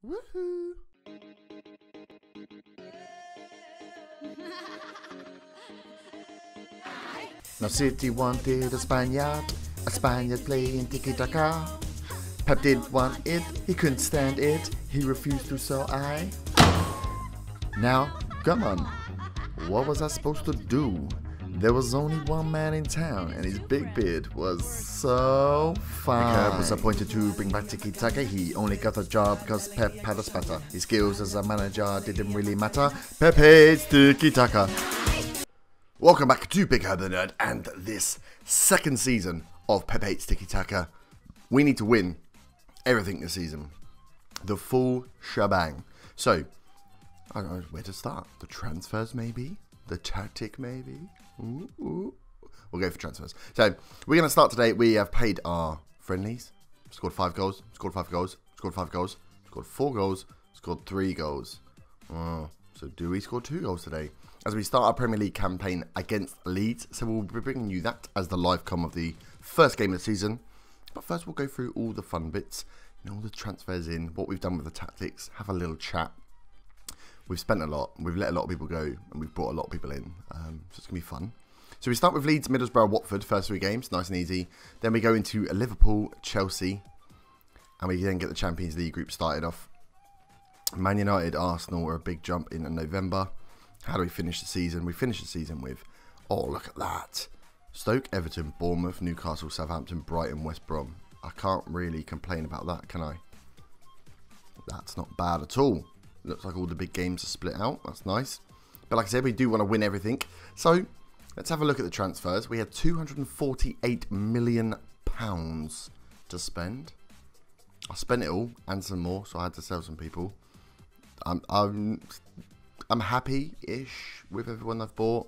Woohoo! Now City wanted a Spaniard playing Tiki Taka. Pep didn't want it, he couldn't stand it, he refused to, so I... Now, come on, what was I supposed to do? There was only one man in town, and his big beard was so fine. Pep was appointed to bring back Tiki Taka. He only got the job because Pep had a spatter. His skills as a manager didn't really matter. Pep hates Tiki Taka. Welcome back to Big Herb the Nerd and this second season of Pep hates Tiki Taka. We need to win everything this season. The full shebang. So, I don't know where to start. The transfers maybe? The tactic maybe? Ooh. We'll go for transfers. So, we're going to start today. We have played our friendlies. Scored 5 goals. Scored 5 goals. Scored 5 goals. Scored 4 goals. Scored 3 goals. So, do we score 2 goals today? As we start our Premier League campaign against Leeds. So, we'll be bringing you that as the live com of the first game of the season. But first, we'll go through all the fun bits. You know, all the transfers in. What we've done with the tactics. Have a little chat. We've spent a lot, we've let a lot of people go, and we've brought a lot of people in, so it's going to be fun. So we start with Leeds, Middlesbrough, Watford, first 3 games, nice and easy. Then we go into Liverpool, Chelsea, and we then get the Champions League group started off. Man United, Arsenal were a big jump in November. How do we finish the season? We finish the season with, oh look at that, Stoke, Everton, Bournemouth, Newcastle, Southampton, Brighton, West Brom. I can't really complain about that, can I? That's not bad at all. Looks like all the big games are split out. That's nice. But like I said, we do want to win everything. So, let's have a look at the transfers. We had £248 million to spend. I spent it all and some more, so I had to sell some people. I'm happy-ish with everyone I've bought.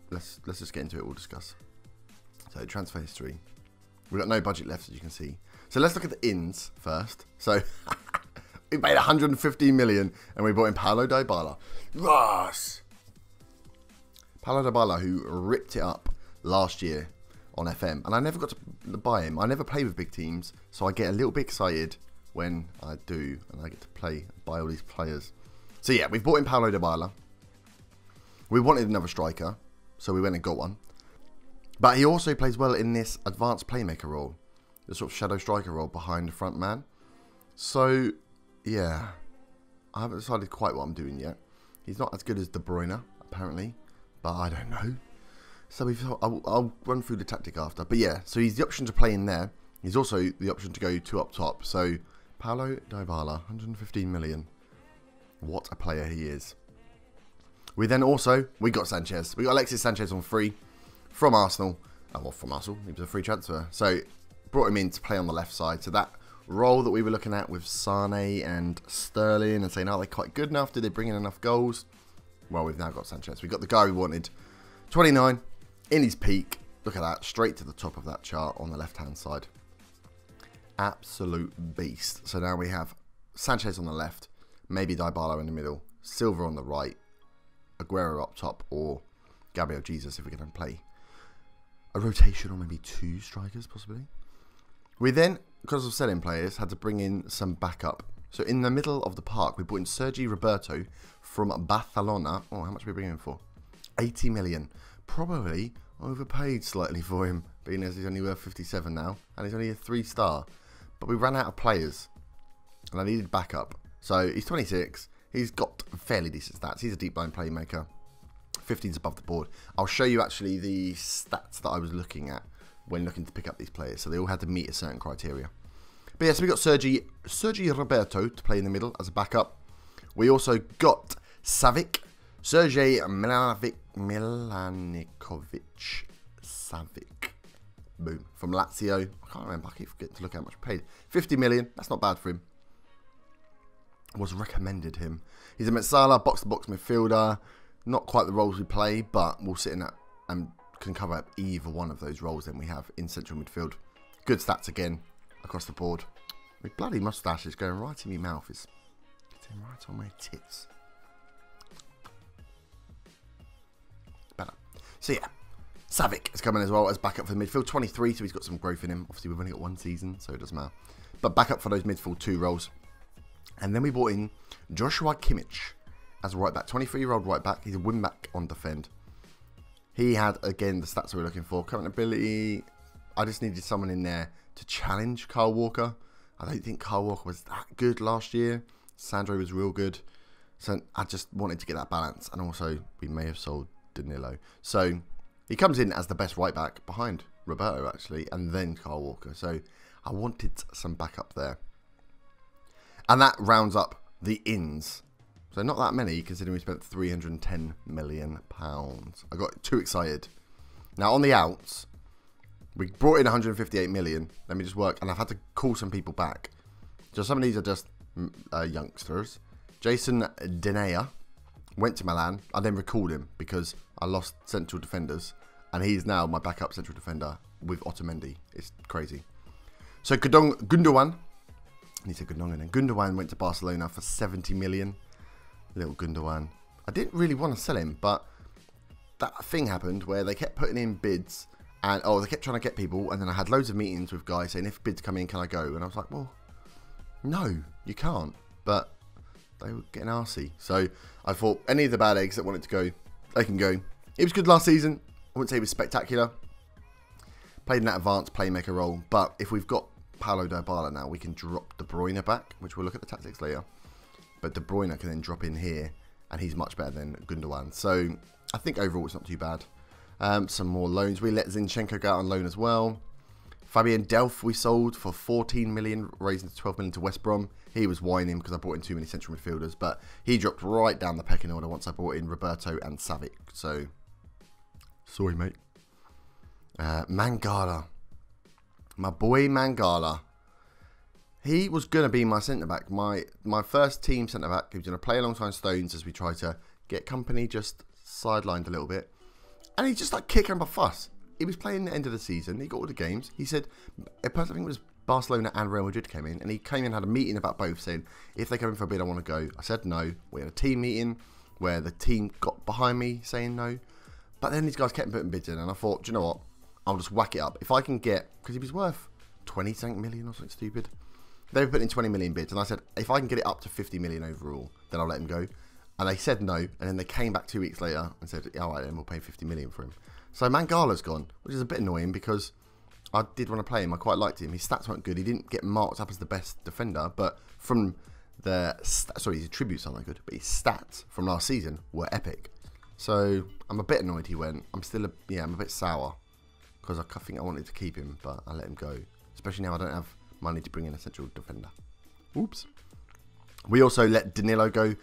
Let's just get into it. We'll discuss. So, transfer history. We've got no budget left, as you can see. So, let's look at the ins first. So... We paid 115 million and we bought in Paulo Dybala. Yes! Paulo Dybala, who ripped it up last year on FM. And I never got to buy him. I never play with big teams, so I get a little bit excited when I do. And I get to buy all these players. So yeah, we've bought in Paulo Dybala. We wanted another striker, so we went and got one. But he also plays well in this advanced playmaker role. The sort of shadow striker role behind the front man. So... yeah, I haven't decided quite what I'm doing yet. He's not as good as De Bruyne, apparently, but I don't know. So I'll run through the tactic after. But yeah, so he's the option to play in there. He's also the option to go 2 up top. So Paulo Dybala, 115 million. What a player he is. We got Sanchez. We got Alexis Sanchez on free from Arsenal. Well, from Arsenal. He was a free transfer. So brought him in to play on the left side. So that role that we were looking at with Sane and Sterling and saying, are they quite good enough? Did they bring in enough goals? Well, we've now got Sanchez. We've got the guy we wanted. 29 in his peak. Look at that. Straight to the top of that chart on the left-hand side. Absolute beast. So now we have Sanchez on the left. Maybe Dybala in the middle. Silva on the right. Aguero up top. Or Gabriel Jesus if we're going to play a rotation or maybe 2 strikers possibly. We then, because of selling players, had to bring in some backup. So in the middle of the park, we brought in Sergi Roberto from Barcelona. Oh, how much are we bringing him for? 80 million. Probably overpaid slightly for him, being as he's only worth 57 now. And he's only a 3-star. But we ran out of players. And I needed backup. So he's 26. He's got fairly decent stats. He's a deep line playmaker. 15's above the board. I'll show you actually the stats that I was looking at when looking to pick up these players. So they all had to meet a certain criteria. But yeah, so we got Sergi Roberto to play in the middle as a backup. We also got Sergej Milanikovic Savic. Boom. From Lazio. I can't remember. I keep forgetting to look how much we paid. 50 million. That's not bad for him. Was recommended him. He's a Metsala, box-to-box midfielder. Not quite the roles we play, but we'll sit in that and can cover up either one of those roles then we have in central midfield. Good stats again across the board. My bloody moustache is going right in my mouth. It's getting right on my tits. Better. So yeah, Savic is coming as well as backup for the midfield. 23, so he's got some growth in him. Obviously we've only got 1 season, so it doesn't matter. But backup for those midfield 2 roles. And then we bought in Joshua Kimmich as a right back. 23-year-old right back. He's a win back on defend. He had, again, the stats we were looking for. Current ability. I just needed someone in there to challenge Kyle Walker. I don't think Kyle Walker was that good last year. Sandro was real good. So I just wanted to get that balance. And also, we may have sold Danilo. So he comes in as the best right back behind Roberto, actually. And then Kyle Walker. So I wanted some backup there. And that rounds up the ins. So not that many, considering we spent £310 million. I got too excited. Now, on the outs, we brought in 158 million. Let me just work. And I've had to call some people back. So some of these are just youngsters. Jason Denea went to Milan. I then recalled him because I lost central defenders. And he's now my backup central defender with Otamendi. It's crazy. So Gundogan. He said Gundogan. And Gundogan went to Barcelona for 70 million. Little Gundogan. I didn't really want to sell him, but that thing happened where they kept putting in bids. And, they kept trying to get people. And then I had loads of meetings with guys saying, if bids come in, can I go? And I was like, well, no, you can't. But they were getting arsey. So I thought any of the bad eggs that wanted to go, they can go. It was good last season. I wouldn't say it was spectacular. Played in that advanced playmaker role. But if we've got Paulo Dybala now, we can drop De Bruyne back, which we'll look at the tactics later. But De Bruyne can then drop in here, and he's much better than Gundogan. So I think overall it's not too bad. Some more loans. We let Zinchenko go out on loan as well. Fabian Delph we sold for 14 million, raising to 12 million to West Brom. He was whining because I brought in too many central midfielders, but he dropped right down the pecking order once I brought in Roberto and Savic. So, sorry, mate. Mangala. My boy Mangala. He was going to be my centre-back. My first team centre-back. He was going to play alongside Stones as we try to get company just sidelined a little bit. And he's just like kicking up a fuss. He was playing the end of the season. He got all the games. He said, I think it was Barcelona and Real Madrid came in. And he came in and had a meeting about both saying, if they come in for a bid, I want to go. I said no. We had a team meeting where the team got behind me saying no. But then these guys kept putting bids in. And I thought, do you know what? I'll just whack it up. If I can get, because he was worth 20-something million or something stupid. They were putting in 20 million bids. And I said, if I can get it up to 50 million overall, then I'll let him go. And they said no. And then they came back 2 weeks later and said, all right, then we'll pay 50 million for him. So Mangala's gone, which is a bit annoying because I did want to play him. I quite liked him. His stats weren't good. He didn't get marked up as the best defender. But from the... his attributes aren't that good. But his stats from last season were epic. So I'm a bit annoyed he went. I'm a bit sour. Because I think I wanted to keep him, but I let him go. Especially now I don't have money to bring in a central defender. Oops. We also let Danilo go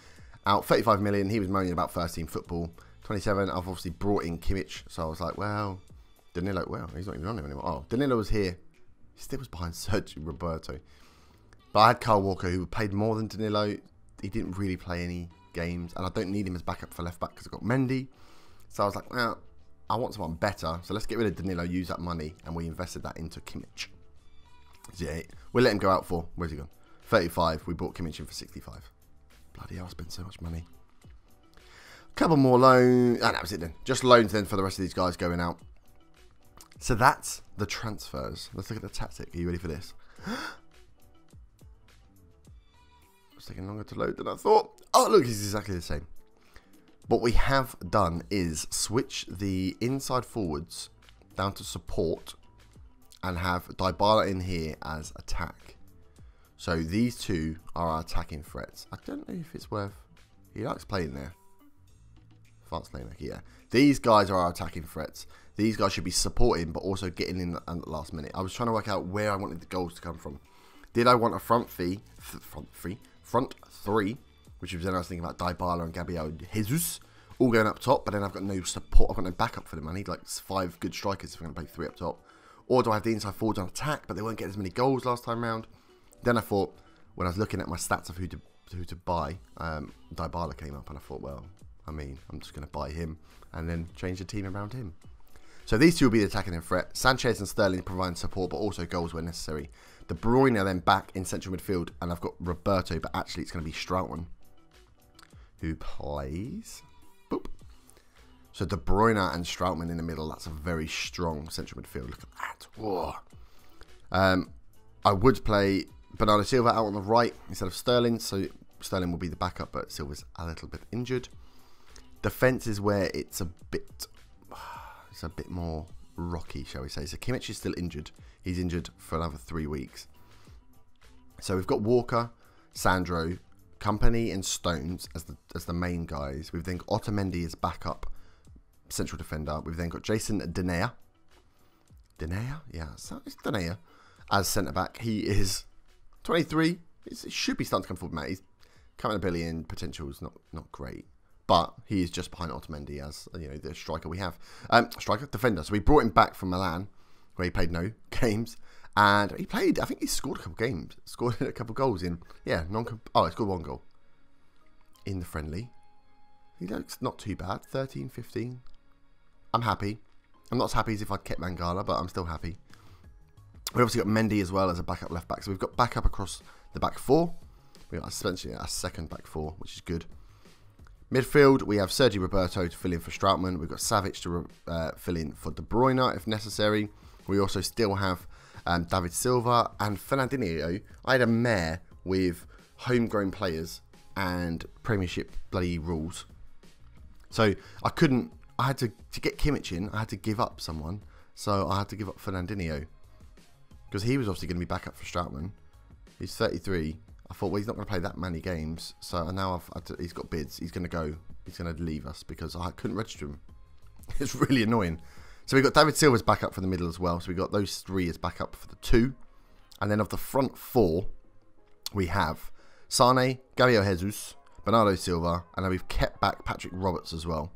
out. 35 million. He was moaning about first team football. 27. I've obviously brought in Kimmich. So I was like, well, Danilo, well, he's not even on him anymore. Oh, Danilo was here. He still was behind Sergio Roberto. But I had Kyle Walker, who played more than Danilo. He didn't really play any games. And I don't need him as backup for left back because I've got Mendy. So I was like, well, I want someone better. So let's get rid of Danilo, use that money. And we invested that into Kimmich. Yeah, we'll let him go out for, where's he gone? 35. We bought Kimmich in for 65. Bloody hell, I spent so much money. Couple more loans. Ah, that was it then. Just loans then for the rest of these guys going out. So that's the transfers. Let's look at the tactic. Are you ready for this? It's taking longer to load than I thought. Oh, look, it's exactly the same. What we have done is switch the inside forwards down to support and have Dybala in here as attack. So these two are our attacking threats. I don't know if it's worth... He likes playing there. Fast playing there, yeah. These guys are our attacking threats. These guys should be supporting, but also getting in at the last minute. I was trying to work out where I wanted the goals to come from. Did I want a front three, which was then I was thinking about Dybala and Gabriel Jesus, all going up top, but then I've got no support. I've got no backup for them. I need like 5 good strikers if I'm going to play 3 up top. Or do I have the inside forwards on attack, but they won't get as many goals last time round? Then I thought, when I was looking at my stats of who to buy, Dybala came up, and I thought, well, I mean, I'm just going to buy him and then change the team around him. So these two will be the attacking threat. Sanchez and Sterling providing support, but also goals where necessary. De Bruyne are then back in central midfield, and I've got Roberto, but actually it's going to be Stroutman who plays. Boop. So De Bruyne and Stroutman in the middle. That's a very strong central midfield. Look at that. Whoa. I would play Bernardo Silva out on the right instead of Sterling. So Sterling will be the backup, but Silva's a little bit injured. Defence is where it's a bit more rocky, shall we say. So Kimmich is still injured. He's injured for another 3 weeks. So we've got Walker, Sandro, Company and Stones as the main guys. We've then got Otamendi as backup central defender. We've then got Jason Denayer. Denayer? Yeah, it's Denayer as centre-back. He is 23. It should be starting to come forward, mate. He's coming a billion. Potential is not great. But he is just behind Otamendi as, you know, the striker we have. Defender. So we brought him back from Milan, where he played no games. And he played, I think he scored a couple games. Scored a couple goals in, yeah, he scored 1 goal in the friendly. He looks not too bad. 13, 15. I'm happy. I'm not as happy as if I'd kept Mangala, but I'm still happy. We obviously got Mendy as well as a backup left back. So we've got backup across the back 4. We've got essentially a second back 4, which is good. Midfield, we have Sergi Roberto to fill in for Strootman. We've got Savic to fill in for De Bruyne if necessary. We also still have David Silva and Fernandinho. I had a mare with homegrown players and Premiership bloody rules. So I had to get Kimmich in, I had to give up someone. So I had to give up Fernandinho. Because he was obviously going to be back up for Strootman. He's 33. I thought, well, he's not going to play that many games. So now he's got bids. He's going to go. He's going to leave us because I couldn't register him. It's really annoying. So we've got David Silva's backup for the middle as well. So we've got those 3 as backup for the 2. And then of the front 4, we have Sane, Gabriel Jesus, Bernardo Silva. And then we've kept back Patrick Roberts as well.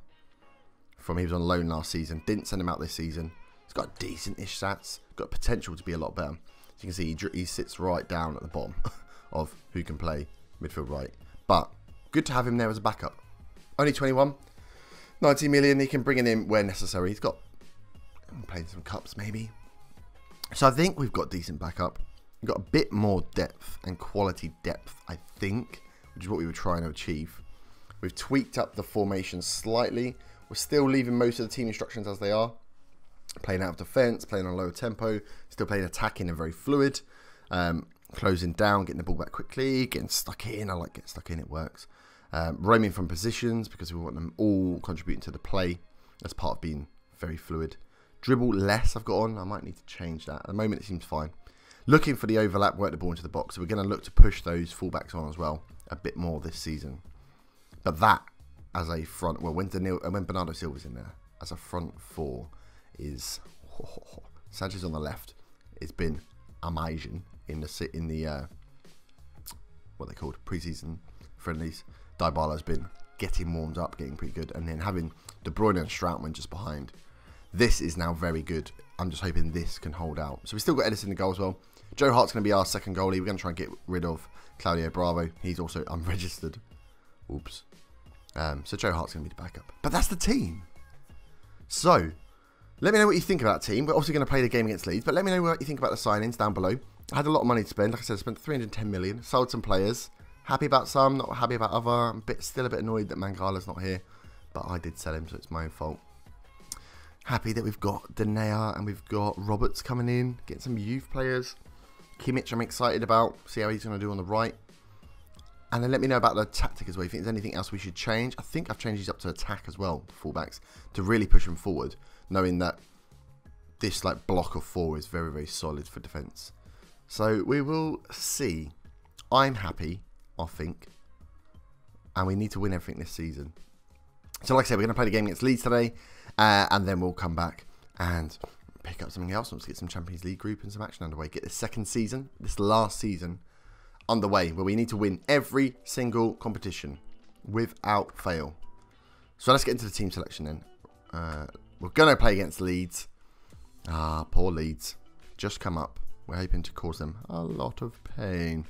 He was on loan last season. Didn't send him out this season. He's got decent-ish stats. Got potential to be a lot better. As you can see, he sits right down at the bottom of who can play midfield right. But good to have him there as a backup. Only 21. 90 million. He can bring it in where necessary. He's got playing some cups maybe. So I think we've got decent backup. We've got a bit more depth and quality depth, I think, which is what we were trying to achieve. We've tweaked up the formation slightly. We're still leaving most of the team instructions as they are. Playing out of defence, playing on a lower tempo, still playing attacking and very fluid. Closing down, getting the ball back quickly, getting stuck in. I like getting stuck in, it works. Roaming from positions because we want them all contributing to the play as part of being very fluid. Dribble less I've got on. I might need to change that. At the moment it seems fine. Looking for the overlap, work the ball into the box. So we're going to look to push those fullbacks on as well a bit more this season. But that as a front, well, when Bernardo Silva's in there as a front 4 is Sanchez on the left. It's been amazing in the what they called preseason friendlies. Dybala's been getting warmed up, getting pretty good, and then having De Bruyne and Strootman just behind. This is now very good. I'm just hoping this can hold out. So we still got Edison in the goal as well. Joe Hart's going to be our second goalie. We're going to try and get rid of Claudio Bravo. He's also unregistered. Oops. So Joe Hart's going to be the backup. But that's the team. So, let me know what you think about that team. We're obviously going to play the game against Leeds, but let me know what you think about the signings down below. I had a lot of money to spend. Like I said, I spent 310 million. Sold some players. Happy about some, not happy about other. I'm still a bit annoyed that Mangala's not here, but I did sell him, so it's my own fault. Happy that we've got Denayer and we've got Roberts coming in, getting some youth players. Kimmich I'm excited about, see how he's going to do on the right. And then let me know about the tactic as well. If you think there's anything else we should change. I think I've changed these up to attack as well, fullbacks, to really push them forward, knowing that this like block of 4 is very, very solid for defence. So we will see. I'm happy, I think. And we need to win everything this season. So like I said, we're going to play the game against Leeds today. And then we'll come back and pick up something else. Let's get some Champions League group and some action underway. Get this second season, this last season, underway, where we need to win every single competition without fail. So let's get into the team selection then. We're going to play against Leeds. Poor Leeds. Just come up. We're hoping to cause them a lot of pain.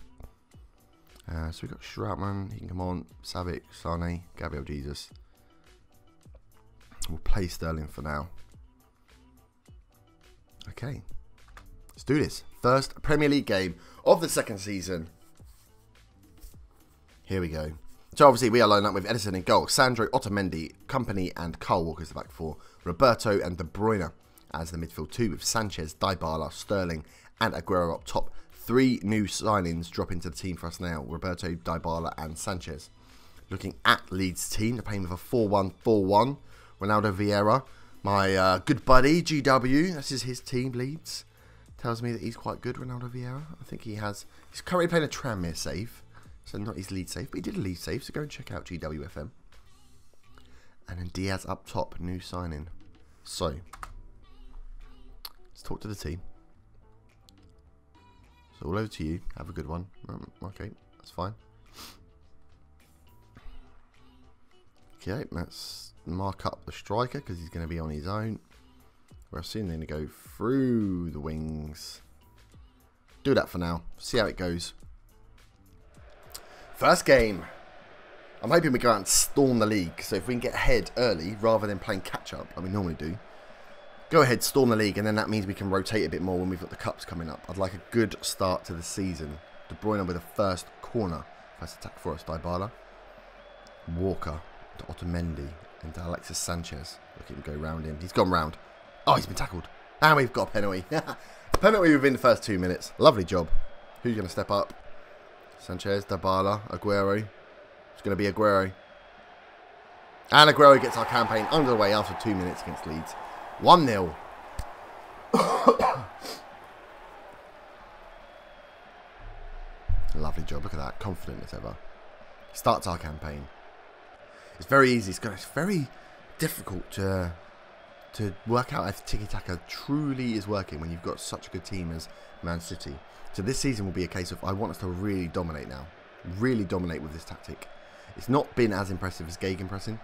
So we've got Strootman. He can come on. Savic, Sane, Gabriel Jesus. We'll play Sterling for now. Okay. Let's do this. First Premier League game of the second season. Here we go. So obviously we are lining up with Edison in goal. Sandro, Otamendi, Company and Kyle Walker as the back 4. Roberto and De Bruyne as the midfield 2 with Sanchez, Dybala, Sterling and Aguero up top. 3 new signings drop into the team for us now. Roberto, Dybala and Sanchez. Looking at Leeds' team, they're playing with a 4-1-4-1. Ronaldo Vieira, my good buddy, GW, this is his team, Leeds. Tells me that he's quite good, Ronaldo Vieira. I think he's currently playing a Tranmere save. So not his Leeds save, but he did a Leeds save, so go and check out GWFM. And then Diaz up top, new signing. So, let's talk to the team. So all over to you, have a good one. Okay, that's fine. Okay, let's mark up the striker because he's going to be on his own. We're soon going to go through the wings. Do that for now. See how it goes. First game. I'm hoping we go out and storm the league. So if we can get ahead early rather than playing catch up like we normally do. Go ahead, storm the league, and then that means we can rotate a bit more when we've got the cups coming up. I'd like a good start to the season. De Bruyne with the first corner. First attack for us, Dybala. Walker to Otamendi and to Alexis Sanchez. Look at him go round him. He's gone round. Oh, he's been tackled. And we've got a penalty. Penalty within the first 2 minutes. Lovely job. Who's going to step up? Sanchez, Dybala, Aguero. It's going to be Aguero. And Aguero gets our campaign underway after 2 minutes against Leeds. 1-0. Lovely job. Look at that. Confident as ever. Starts our campaign. It's very easy. It's very difficult to work out if Tiki Taka truly is working when you've got such a good team as Man City. So this season will be a case of I want us to really dominate now. Really dominate with this tactic. It's not been as impressive as gegenpressing.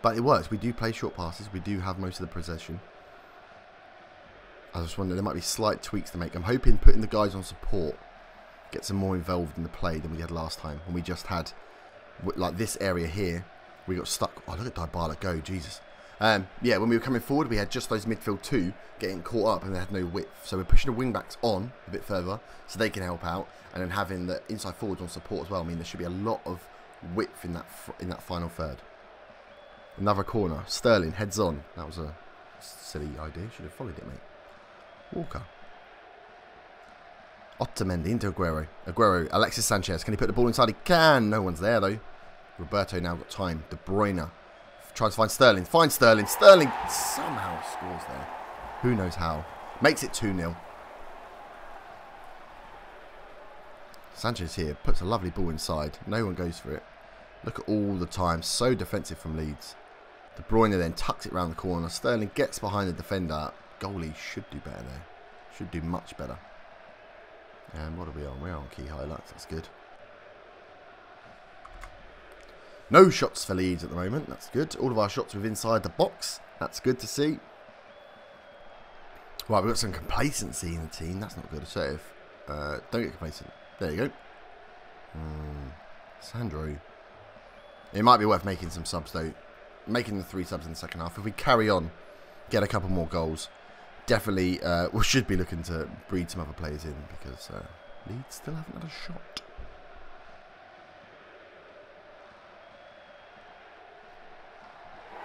But it works. We do play short passes. We do have most of the possession. I just wonder, there might be slight tweaks to make. I'm hoping putting the guys on support gets them more involved in the play than we had last time. When we just had, like this area here, we got stuck. Oh, look at Dybala go, Jesus. Yeah, when we were coming forward, we had just those midfield 2 getting caught up and they had no width. So we're pushing the wing backs on a bit further so they can help out. And then having the inside forwards on support as well. I mean, there should be a lot of width in that final third. Another corner. Sterling heads on. That was a silly idea. Should have followed it, mate. Walker. Otamendi into Aguero. Aguero. Alexis Sanchez. Can he put the ball inside? He can. No one's there, though. Roberto now got time. De Bruyne. Tries to find Sterling. Finds Sterling. Sterling somehow scores there. Who knows how. Makes it 2-0. Sanchez here. Puts a lovely ball inside. No one goes for it. Look at all the time. So defensive from Leeds. De Bruyne then tucks it round the corner. Sterling gets behind the defender. Goalie should do better there. Should do much better. And what are we on? We're on key highlights. That's good. No shots for Leeds at the moment. That's good. All of our shots are inside the box. That's good to see. Right, we've got some complacency in the team. That's not good. So if don't get complacent. There you go. Sandro. It might be worth making some subs though. Making the 3 subs in the second half. If we carry on, get a couple more goals, definitely we should be looking to breed some other players in because Leeds still haven't had a shot.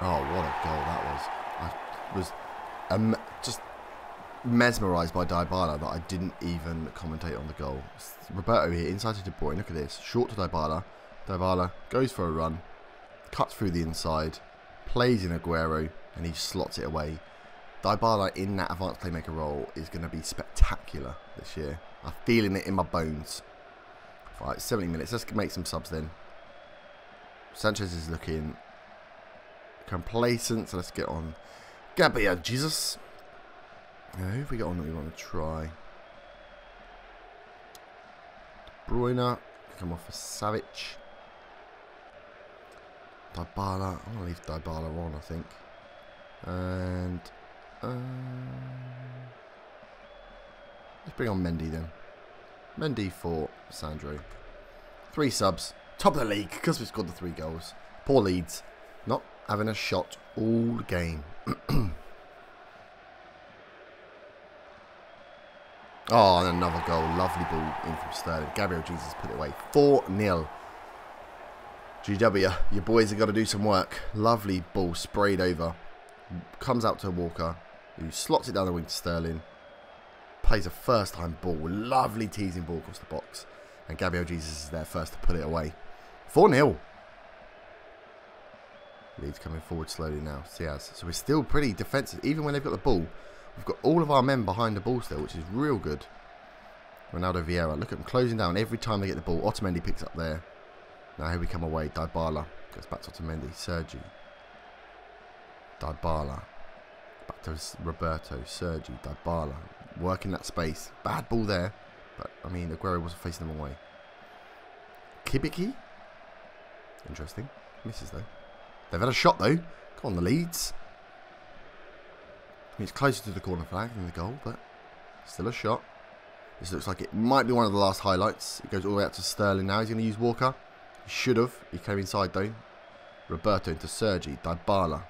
Oh, what a goal that was. I was just mesmerised by Dybala that I didn't even commentate on the goal. Roberto here, inside to De Bruyne. Look at this. Short to Dybala. Dybala goes for a run. Cuts through the inside. Plays in Aguero. And he slots it away. Dybala in that advanced playmaker role is going to be spectacular this year. I'm feeling it in my bones. Right, 70 minutes. Let's make some subs then. Sanchez is looking complacent, so let's get on Gabriel Jesus. Who have we got on that we want to try? De Bruyne. Come off for Savic. Dybala. I want to leave Dybala on, I think. And let's bring on Mendy then. Mendy for Sandro. 3 subs. Top of the league because we scored the 3 goals. Poor Leeds. Not having a shot all game. Oh, and another goal. Lovely ball in from Sterling. Gabriel Jesus put it away. 4-0. GW, your boys have got to do some work. Lovely ball sprayed over. Comes out to Walker, who slots it down the wing to Sterling. Plays a first-time ball. Lovely teasing ball across the box. And Gabriel Jesus is there first to put it away. 4-0. Leeds coming forward slowly now. Ciaz. So we're still pretty defensive. Even when they've got the ball, we've got all of our men behind the ball still, which is real good. Ronaldo Vieira. Look at them closing down every time they get the ball. Otamendi picks up there. Now here we come away. Dybala. Goes back to Otamendi. Sergi. Dybala. Back to Roberto. Sergi. Dybala. Working that space. Bad ball there. But, I mean, Aguero wasn't facing them away. Kibiki. Interesting. Misses, though. They've had a shot, though. Come on, the Leeds. I mean, it's closer to the corner flag than the goal, but still a shot. This looks like it might be one of the last highlights. It goes all the way up to Sterling now. He's going to use Walker. He should have. He came inside, though. Roberto into Sergi. Dybala.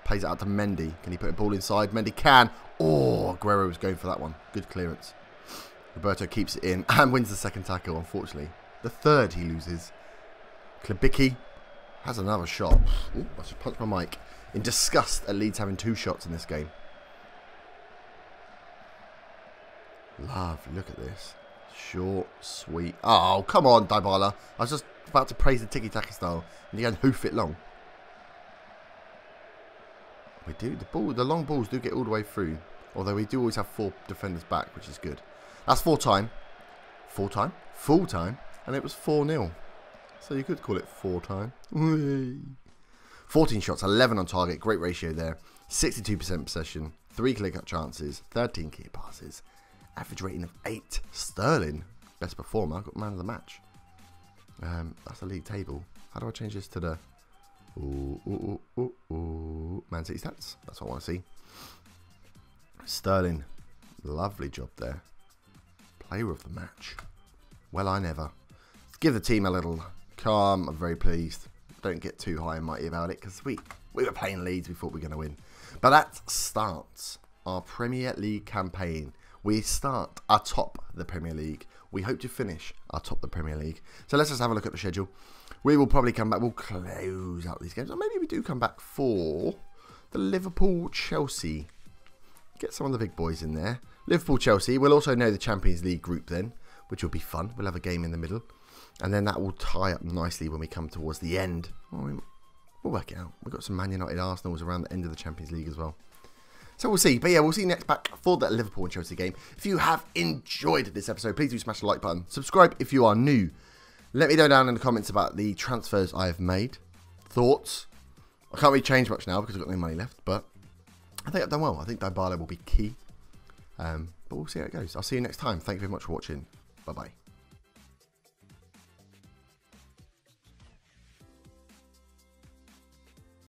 Plays it out to Mendy. Can he put a ball inside? Mendy can. Oh, Aguero was going for that one. Good clearance. Roberto keeps it in and wins the second tackle, unfortunately. The third he loses. Klebicki has another shot. Ooh, I just punched my mic. In disgust at Leeds having 2 shots in this game. Lovely, look at this. Short, sweet. Oh, come on, Dybala. I was just about to praise the Tiki Taka style. And you can hoof it long. We do. The long balls do get all the way through. Although we do always have 4 defenders back, which is good. That's full time. Full time? Full time. And it was 4-0. So you could call it 4 time. 14 shots, 11 on target. Great ratio there. 62% possession. 3 clear-cut chances. 13 key passes. Average rating of 8. Sterling, best performer. Got man of the match. That's the league table. How do I change this to the... Man City stats? That's what I want to see. Sterling. Lovely job there. Player of the match. Well, I never. Let's give the team a little calm. I'm very pleased. Don't get too high and mighty about it because we were playing Leeds. We thought we were going to win. But that starts our Premier League campaign. We start atop the Premier League. We hope to finish atop the Premier League. So let's just have a look at the schedule. We will probably come back. We'll close out these games. Or maybe we do come back for the Liverpool-Chelsea. Get some of the big boys in there. Liverpool-Chelsea. We'll also know the Champions League group then, which will be fun. We'll have a game in the middle. And then that will tie up nicely when we come towards the end. We'll work it out. We've got some Man United Arsenals around the end of the Champions League as well. So we'll see. But yeah, we'll see you next back for that Liverpool and Chelsea game. If you have enjoyed this episode, please do smash the like button. Subscribe if you are new. Let me know down in the comments about the transfers I have made. Thoughts. I can't really change much now because I've got no money left. But I think I've done well. I think Dybala will be key. But we'll see how it goes. I'll see you next time. Thank you very much for watching. Bye-bye.